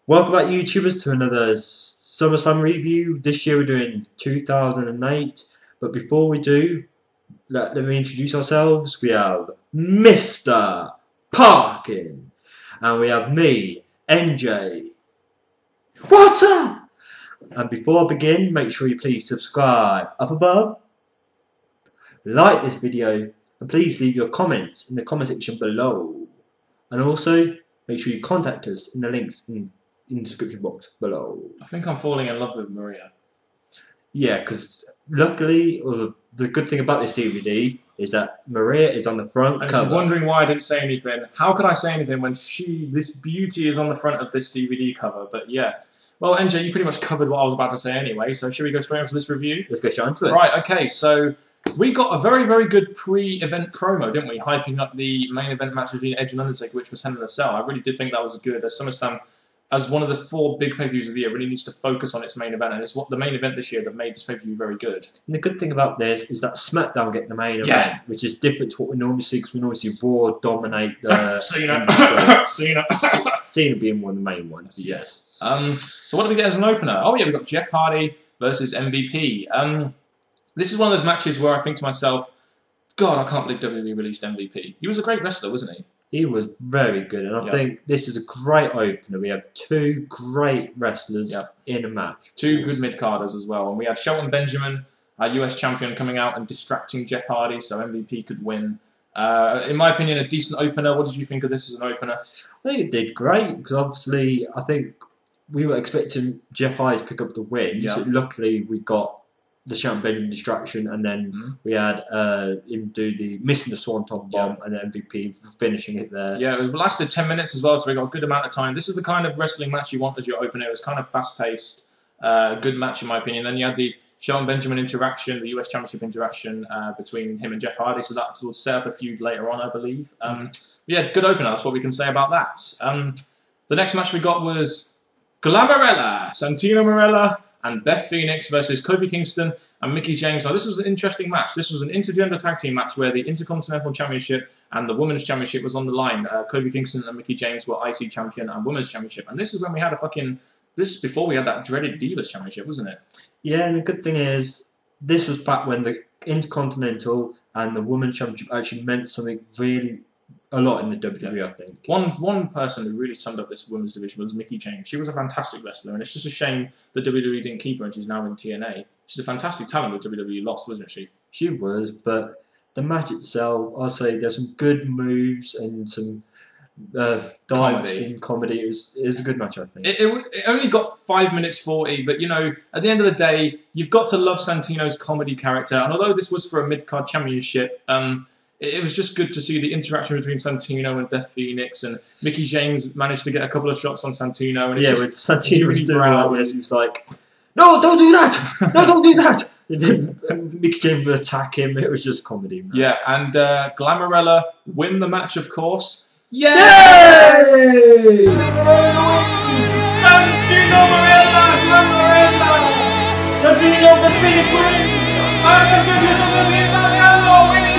Welcome back, YouTubers, to another SummerSlam review. This year we're doing 2008, but before we do, let me introduce ourselves. We have Mr. Parkin, and we have me, NJ. What's up? And before I begin, make sure you please subscribe up above, like this video, and please leave your comments in the comment section below. And also, make sure you contact us in the links in the description box below. I think I'm falling in love with Maria. Yeah, because luckily, or the good thing about this DVD is that Maria is on the front and cover. If you're wondering why I didn't say anything, how could I say anything when this beauty is on the front of this DVD cover? But yeah. Well, NJ, you pretty much covered what I was about to say anyway, so should we go straight into this review? Let's go straight into it. Right, okay, so we got a very, very good pre-event promo, didn't we? Hyping up the main event match between Edge and Undertaker, which was Hell in a Cell. I really did think that was good. SummerSlam, as one of the 4 big pay-per-views of the year, really needs to focus on its main event, and it's what the main event this year that made this pay-per-view very good. And the good thing about this is that SmackDown get the main event, which is different to what we normally see, because we normally see Raw dominate the... Cena. Cena. Cena being one of the main ones, yes. So what do we get as an opener? Oh yeah, we've got Jeff Hardy versus MVP. This is one of those matches where I think to myself, God, I can't believe WWE released MVP. He was a great wrestler, wasn't he? He was very good, and I think this is a great opener. We have 2 great wrestlers in a match. 2 good mid-carders as well. And we had Shelton Benjamin, our US champion, coming out and distracting Jeff Hardy so MVP could win. In my opinion, a decent opener. What did you think of this as an opener? I think it did great, because obviously I think we were expecting Jeff Hardy to pick up the win. So luckily we got the Shelton Benjamin distraction, and then we had him do the missing the Swanton bomb, and then MVP finishing it there. Yeah, it lasted 10 minutes as well, so we got a good amount of time. This is the kind of wrestling match you want as your opener. It was kind of fast-paced, good match in my opinion. Then you had the Shelton Benjamin interaction, the US Championship interaction between him and Jeff Hardy, so that will set up a feud later on, I believe. Yeah, good opener. That's what we can say about that. The next match we got was Glamorella, Santino Marella and Beth Phoenix versus Kofi Kingston and Mickie James. Now, this was an interesting match. This was an intergender tag team match where the Intercontinental Championship and the Women's Championship was on the line. Kofi Kingston and Mickie James were IC Champion and Women's Championship. And this is when we had this is before we had that dreaded Divas Championship, wasn't it? Yeah, and the good thing is, this was back when the Intercontinental and the Women's Championship actually meant something really a lot in the WWE, I think. One person who really summed up this women's division was Mickie James. She was a fantastic wrestler, and it's just a shame that WWE didn't keep her, and she's now in TNA. She's a fantastic talent that WWE lost, wasn't she? She was, but the match itself, I'll say there's some good moves and some dives in comedy. It was a good match, I think. It only got 5 minutes 40, but you know, at the end of the day, you've got to love Santino's comedy character, and although this was for a mid-card championship, it was just good to see the interaction between Santino and Beth Phoenix, and Mickie James managed to get a couple of shots on Santino. And it's with Santino was doing like this, he was like, "No, don't do that! No, don't do that!" And Mickie James would attack him. It was just comedy, man. Yeah, and Glamorella win the match, of course. Yay! Santino Marella, Glamorella, Santino Beth Phoenix win. I give you the Italiano win.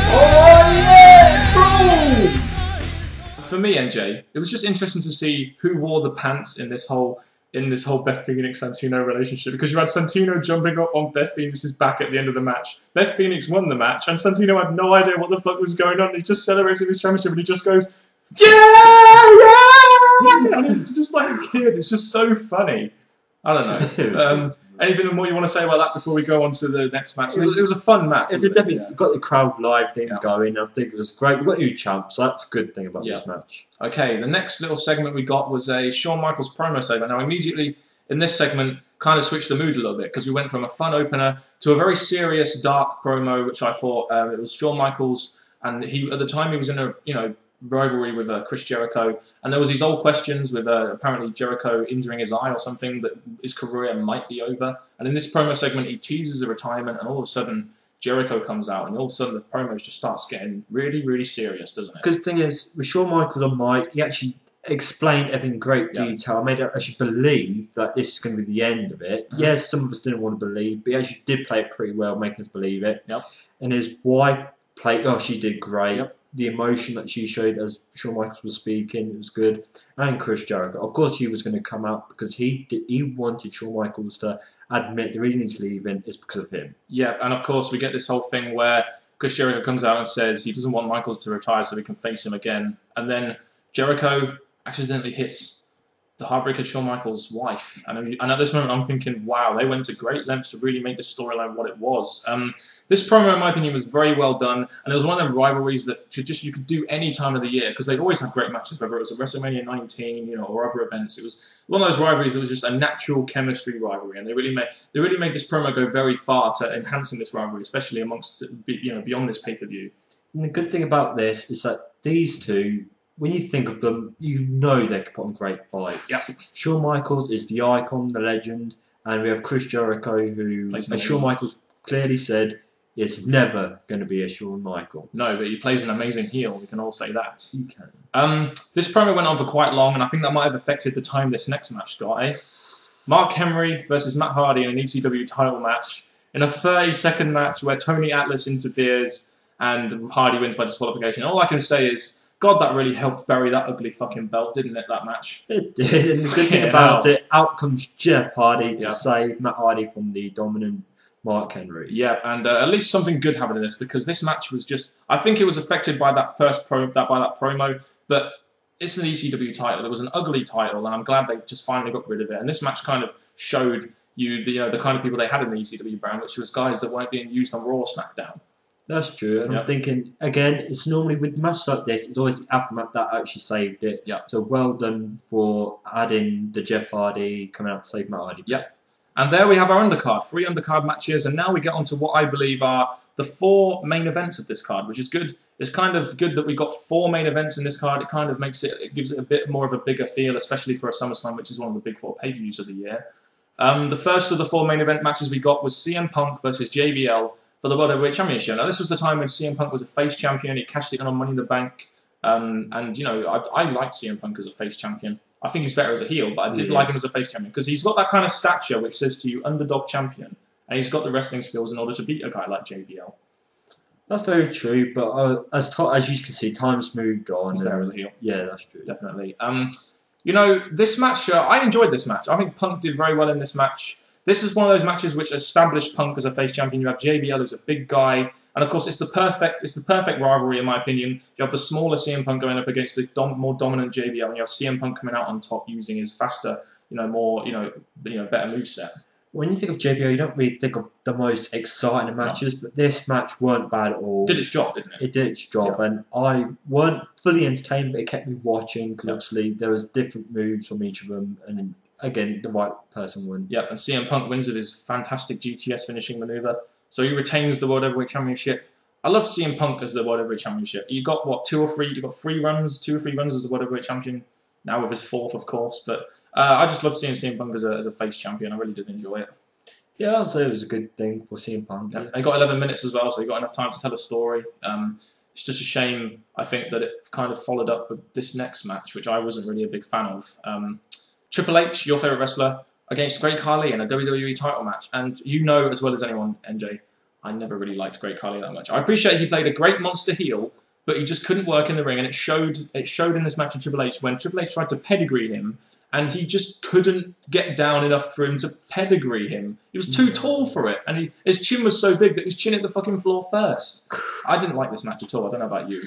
Oh yeah! True! For me, NJ, it was just interesting to see who wore the pants in this whole Beth Phoenix Santino relationship, because you had Santino jumping up on Beth Phoenix's back at the end of the match. Beth Phoenix won the match, and Santino had no idea what the fuck was going on. He just celebrated his championship, and he just goes, "Yeah, yeah!" And just like a kid, it's just so funny. I don't know. Anything more you want to say about that before we go on to the next match? It was a fun match. It definitely got the crowd live thing going. I think it was great. We got new champs, so that's a good thing about this match. Okay, the next little segment we got was a Shawn Michaels promo segment. Now, immediately in this segment, kind of switched the mood a little bit, because we went from a fun opener to a very serious, dark promo, which I thought it was Shawn Michaels, and at the time he was in a rivalry with Chris Jericho, and there was these old questions with apparently Jericho injuring his eye or something, that his career might be over. And in this promo segment, he teases a retirement, and all of a sudden Jericho comes out, and all of a sudden the promo just starts getting really, really serious, doesn't it? Because the thing is, with Shawn Michaels on mic, he actually explained everything in great detail. I made it actually believe that this is going to be the end of it. Yes, some of us didn't want to believe, but he actually did play it pretty well, making us believe it. And his wife played, she did great. the emotion that she showed as Shawn Michaels was speaking, it was good. And Chris Jericho, of course, he was going to come out because he wanted Shawn Michaels to admit the reason he's leaving is because of him. Yeah, and of course we get this whole thing where Chris Jericho comes out and says he doesn't want Michaels to retire so he can face him again, and then Jericho accidentally hits the Heartbreaker Shawn Michaels' wife. And at this moment, I'm thinking, wow, they went to great lengths to really make the storyline what it was. This promo, in my opinion, was very well done, and it was one of the rivalries that you could do any time of the year because they always have great matches, whether it was at WrestleMania 19, or other events. It was one of those rivalries that was just a natural chemistry rivalry, and they really made this promo go very far to enhancing this rivalry, especially amongst beyond this pay-per-view. And the good thing about this is that these two, when you think of them, you know they can put on great fights. Yep. Shawn Michaels is the icon, the legend, and we have Chris Jericho, who, as Shawn Michaels clearly said, is never going to be a Shawn Michaels. No, but he plays an amazing heel. We can all say that. He can. This promo went on for quite long, and I think that might have affected the time this next match got. Mark Henry versus Matt Hardy in an ECW title match in a 30-second match where Tony Atlas interferes and Hardy wins by disqualification. All I can say is, God, that really helped bury that ugly fucking belt, didn't it, that match? It did, and the good thing about it, out comes Jeff Hardy to save Matt Hardy from the dominant Mark Henry. Yeah, and at least something good happened in this because this match was just... I think it was affected by that promo, but it's an ECW title. It was an ugly title, and I'm glad they just finally got rid of it. And this match kind of showed you the kind of people they had in the ECW brand, which was guys that weren't being used on Raw or SmackDown. That's true, and I'm thinking, again, it's normally with matches like this, it's always the aftermath that actually saved it. Yep. So well done for adding the Jeff Hardy coming out to save Matt Hardy. Yep. And there we have our undercard, 3 undercard matches, and now we get on to what I believe are the 4 main events of this card, which is good. It's kind of good that we got 4 main events in this card. It kind of gives it a bit more of a bigger feel, especially for a SummerSlam, which is one of the big 4 pay-per-views of the year. The first of the 4 main event matches we got was CM Punk versus JBL for the World Heavyweight Championship. Now, this was the time when CM Punk was a face champion. He cashed it in on Money in the Bank. I liked CM Punk as a face champion. I think he's better as a heel, but I did like him as a face champion because he's got that kind of stature which says to you, underdog champion, and he's got the wrestling skills in order to beat a guy like JBL. That's very true, but as you can see, time's moved on. He's better as a heel. Yeah, that's true. Definitely. This match, I enjoyed this match. I think Punk did very well in this match. This is one of those matches which established Punk as a face champion. You have JBL, who's a big guy, and of course it's the perfect rivalry in my opinion. You have the smaller CM Punk going up against the more dominant JBL, and you have CM Punk coming out on top using his faster, better moveset. When you think of JBL, you don't really think of the most exciting matches, but this match weren't bad at all. Did its job, didn't it? It did its job, and I weren't fully entertained, but it kept me watching because obviously there was different moves from each of them, and again, the right person won. Yeah, and CM Punk wins with his fantastic GTS finishing maneuver. So he retains the World Heavyweight Championship. I loved CM Punk as the World Heavyweight Championship. You got, 2 or 3 runs as the World Heavyweight Champion. Now with his 4th, of course. But I just loved seeing CM Punk as a face champion. I really did enjoy it. Yeah, I'd say it was a good thing for CM Punk. Yeah. They got 11 minutes as well, so he got enough time to tell a story. It's just a shame, I think, that it kind of followed up with this next match, which I wasn't really a big fan of. Triple H, your favourite wrestler, against Great Khali in a WWE title match. And you know as well as anyone, NJ, I never really liked Great Khali that much. I appreciate he played a great monster heel, but he just couldn't work in the ring. And it showed in this match with Triple H when Triple H tried to pedigree him, and he just couldn't get down enough for him to pedigree him. He was too tall for it, and his chin was so big that his chin hit the fucking floor first. I didn't like this match at all. I don't know about you.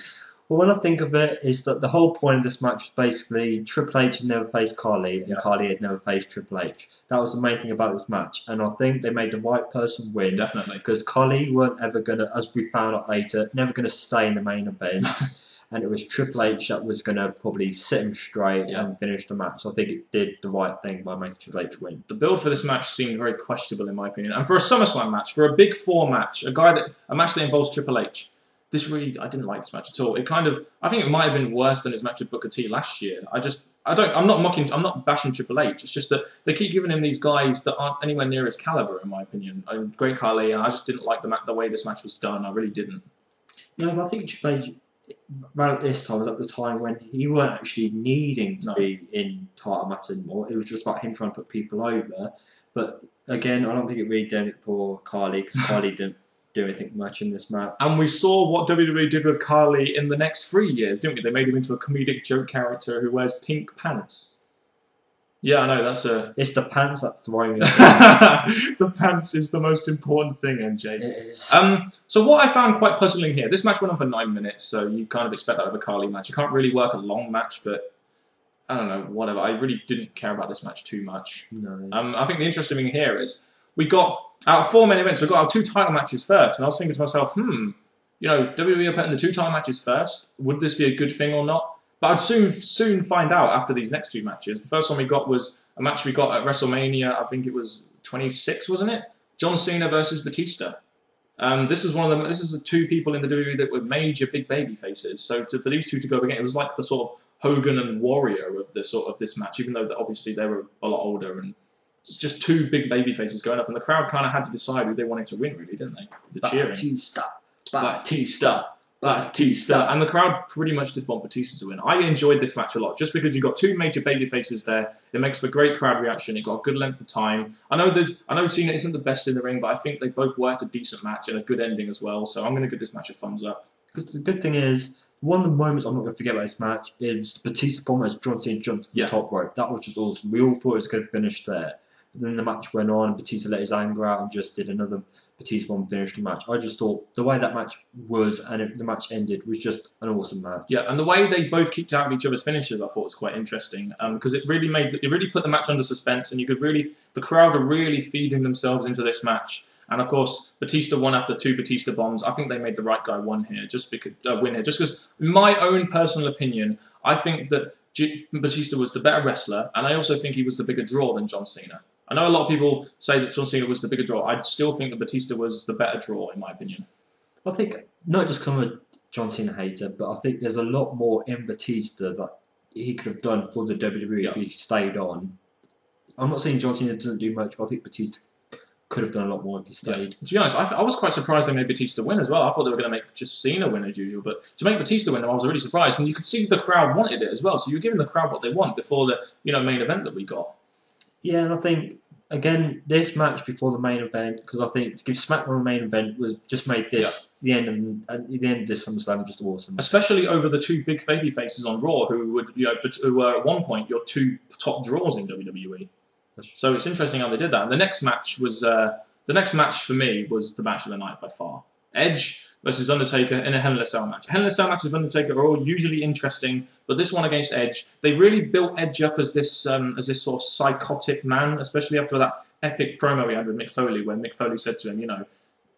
Well, when I think of it, is that the whole point of this match was basically Triple H had never faced Khali, and Khali had never faced Triple H. That was the main thing about this match, and I think they made the right person win. Definitely. Because Khali weren't ever going to, as we found out later, never going to stay in the main event. And it was Triple H that was going to probably sit him straight and finish the match. So I think it did the right thing by making Triple H win. The build for this match seemed very questionable in my opinion. And for a SummerSlam match, for a Big 4 match, a match that involves Triple H, I didn't like this match at all. I think it might have been worse than his match with Booker T last year. I'm not bashing Triple H. It's just that they keep giving him these guys that aren't anywhere near his caliber, in my opinion. Great Khali, and I just didn't like the way this match was done. I really didn't. No, but I think Triple H, around this time, was at the time when he weren't actually needing to be in title matches anymore. It was just about him trying to put people over. But again, I don't think it really did it for Khali, because Khali didn't do anything much in this match. And we saw what WWE did with Carly in the next 3 years, didn't we? They made him into a comedic joke character who wears pink pants. Yeah, I know, that's a... It's the pants that throw me. The pants is the most important thing, MJ. It is. So what I found quite puzzling here, this match went on for 9 minutes, so you kind of expect that of a Carly match. You can't really work a long match, but I don't know, whatever. I really didn't care about this match too much. No. I think the interesting thing here is we got, out of 4 main events, we got our 2 title matches first, and I was thinking to myself, you know, WWE are putting the 2 title matches first. Would this be a good thing or not? But I'd soon find out after these next 2 matches. The first one we got was a match we got at WrestleMania, I think it was 26, wasn't it? John Cena versus Batista. This is the 2 people in the WWE that were major big baby faces. So for these 2 to go again, it was like the sort of Hogan and Warrior of this match, even though obviously they were a lot older, and it's just 2 big baby faces going up, and the crowd kind of had to decide who they wanted to win, really, didn't they? The cheering. Batista. And the crowd pretty much did want Batista to win. I enjoyed this match a lot, just because you got 2 major baby faces there. It makes for great crowd reaction. It got a good length of time. I know Cena isn't the best in the ring, but I think they both worked a decent match and a good ending as well. So I'm going to give this match a thumbs up. Because the good thing is, one of the moments I'm not going to forget about this match is Batista bomb as John Cena jumped from the top rope. That was just awesome. We all thought it was going to finish there. But then the match went on, and Batista let his anger out and just did another Batista bomb, finished the match. I just thought the way that match was and the match ended was just an awesome match. Yeah, and the way they both kicked out of each other's finishes, I thought was quite interesting, because it really put the match under suspense, and the crowd are really feeding themselves into this match. And of course, Batista won after 2 Batista bombs. I think they made the right guy win here, just because, in my own personal opinion, I think that Batista was the better wrestler, and I also think he was the bigger draw than John Cena. I know a lot of people say that John Cena was the bigger draw. I still think that Batista was the better draw, in my opinion. I think, not just because I'm a John Cena hater, but I think there's a lot more in Batista that he could have done for the WWE if he stayed on. I'm not saying John Cena doesn't do much, but I think Batista could have done a lot more if he stayed. To be honest, I was quite surprised they made Batista win as well. I thought they were going to make just Cena win as usual, but to make Batista win, I was really surprised. And you could see the crowd wanted it as well, so you're giving the crowd what they want before the main event that we got. Yeah, and I think, again, this match before the main event, because I think to give SmackDown the main event was just made this the end of this SummerSlam just awesome. Especially over the 2 big baby faces on Raw, who were at one point your 2 top draws in WWE. So it's interesting how they did that. And the next match for me was the match of the night by far. Edge versus Undertaker in a Hell in a Cell match. Hell in a Cell matches with Undertaker are all usually interesting, but this one against Edge, they really built Edge up as this sort of psychotic man, especially after that epic promo he had with Mick Foley, when Mick Foley said to him,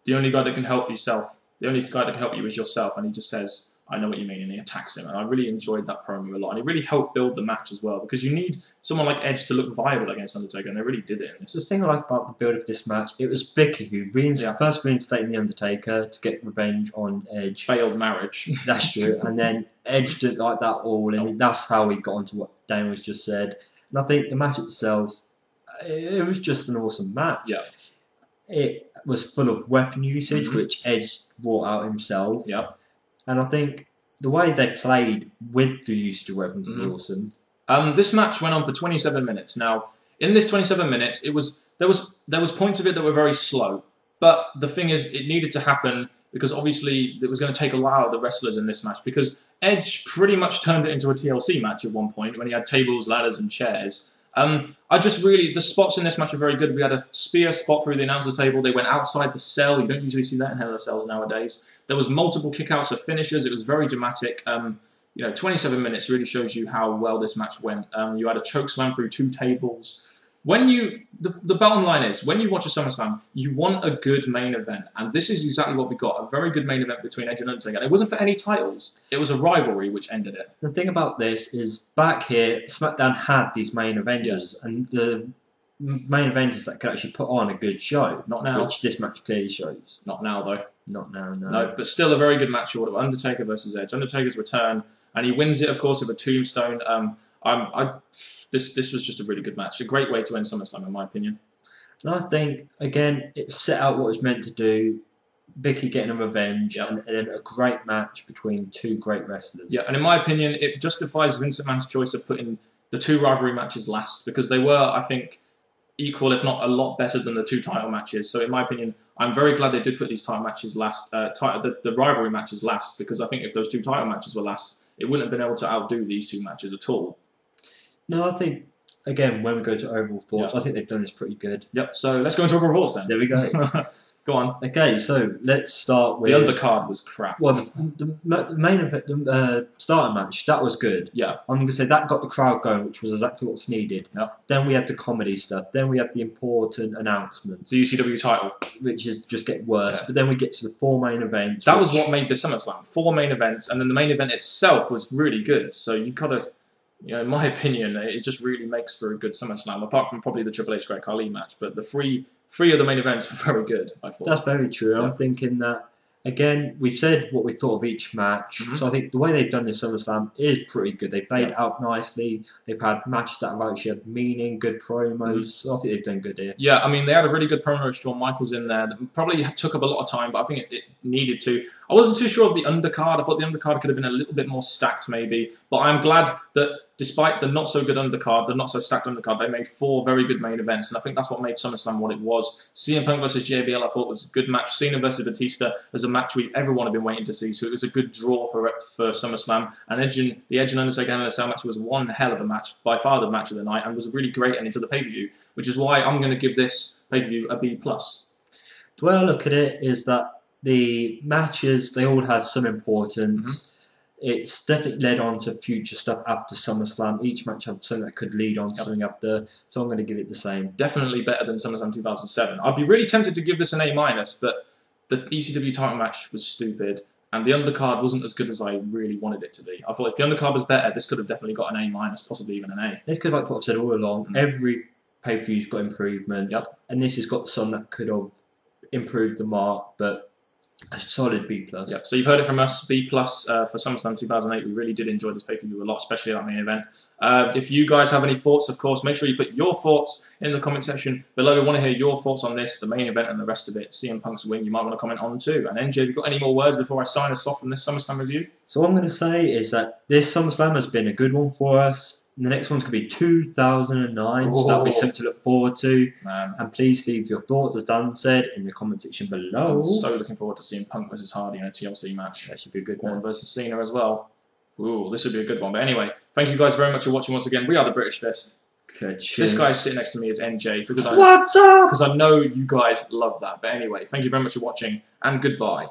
the only guy that can help you is yourself, and he just says, I know what you mean, and he attacks him. And I really enjoyed that promo a lot, and it really helped build the match as well, because you need someone like Edge to look viable against Undertaker, and they really did it in this. The thing I like about the build of this match, it was Vicky who first reinstated the Undertaker to get revenge on Edge. Failed marriage. That's true. And then Edge didn't like that all, and that's how he got onto what Daniel's just said. And I think the match itself, it was just an awesome match. Yeah. It was full of weapon usage, which Edge brought out himself. Yeah. And I think the way they played with the usage of weapons was awesome. This match went on for 27 minutes. Now, in this 27 minutes, there was points of it that were very slow. But the thing is, it needed to happen because obviously it was going to take a while, the wrestlers in this match, because Edge pretty much turned it into a TLC match at one point when he had tables, ladders, and chairs. The spots in this match were very good. We had a spear spot through the announcer's table. They went outside the cell. You don't usually see that in Hell in a Cells nowadays. There was multiple kickouts of finishers. It was very dramatic. 27 minutes really shows you how well this match went. You had a chokeslam through 2 tables. The bottom line is, when you watch a SummerSlam, you want a good main event. And this is exactly what we got, a very good main event between Edge and Undertaker. And it wasn't for any titles. It was a rivalry which ended it. The thing about this is, back here, SmackDown had these main eventers. And the main eventers that could actually put on a good show. Not now. Which this match clearly shows. Not now, though. Not now, no. No, but still a very good match order. Undertaker versus Edge. Undertaker's return. And he wins it, of course, with a tombstone. This was just a really good match. A great way to end SummerSlam, in my opinion. And I think, again, it set out what it was meant to do. Vicky getting a revenge, and then a great match between 2 great wrestlers. Yeah, and in my opinion, it justifies Vince McMahon's choice of putting the 2 rivalry matches last, because they were, I think, equal, if not a lot better than the 2 title matches. So in my opinion, I'm very glad they did put these title matches last, the rivalry matches last, because I think if those 2 title matches were last, it wouldn't have been able to outdo these 2 matches at all. No, I think, again, when we go to overall thoughts, I think they've done this pretty good. Yep, so let's go into overall thoughts then. There we go. Go on. Okay, so let's start with... The undercard was crap. Well, the main event, the starter match, that was good. Yeah. I'm going to say that got the crowd going, which was exactly what's needed. Yep. Then we had the comedy stuff. Then we had the important announcements. The UCW title. Which is just get worse. Yeah. But then we get to the 4 main events. That was what made the SummerSlam. 4 main events, and then the main event itself was really good. So you got to... You know, in my opinion, it just really makes for a good SummerSlam, apart from probably the Triple H Great Khali match. But the three of the main events were very good, I thought. That's very true. Yeah. I'm thinking that, again, we've said what we thought of each match. So I think the way they've done this SummerSlam is pretty good. They've played out nicely. They've had matches that have actually had meaning, good promos. So I think they've done good here. Yeah, I mean, they had a really good promo with Shawn Michaels in there. That probably took up a lot of time, but I think it needed to. I wasn't too sure of the undercard. I thought the undercard could have been a little bit more stacked, maybe. But I'm glad that despite the not-so-good undercard, the not-so-stacked undercard, they made 4 very good main events, and I think that's what made SummerSlam what it was. CM Punk versus JBL, I thought, was a good match. Cena versus Batista was a match everyone had been waiting to see, so it was a good draw for SummerSlam. And the Edge and Undertaker Hell in a Cell match was one hell of a match, by far the match of the night, and was a really great ending to the pay-per-view, which is why I'm going to give this pay-per-view a B+. The way I look at it is that the matches, they all had some importance. It's definitely led on to future stuff after SummerSlam. Each match had something that could lead on to something after, so I'm going to give it the same. Definitely better than SummerSlam 2007. I'd be really tempted to give this an A-, but the ECW title match was stupid, and the undercard wasn't as good as I really wanted it to be. I thought if the undercard was better, this could have definitely got an A-, possibly even an A. It's good, like what I've said all along. Every pay-per-view's got improvements, and this has got some that could have improved the mark, but a solid B+. Yep. So you've heard it from us, B+ for SummerSlam 2008. We really did enjoy this pay-per-view a lot, especially that main event. If you guys have any thoughts, of course, make sure you put your thoughts in the comment section below. We want to hear your thoughts on this, the main event and the rest of it. CM Punk's win, you might want to comment on too. And NJ, have you got any more words before I sign us off from this SummerSlam review? So what I'm going to say is that this SummerSlam has been a good one for us. And the next one's going to be 2009, so that'll be something to look forward to. Man. And please leave your thoughts, as Dan said, in the comment section below. I'm so looking forward to seeing Punk versus Hardy in a TLC match. That should be a good one. Versus Cena as well. Ooh, this would be a good one. But anyway, thank you guys very much for watching once again. We are the British Fist. This guy sitting next to me is NJ. What's up? Because I know you guys love that. But anyway, thank you very much for watching, and goodbye.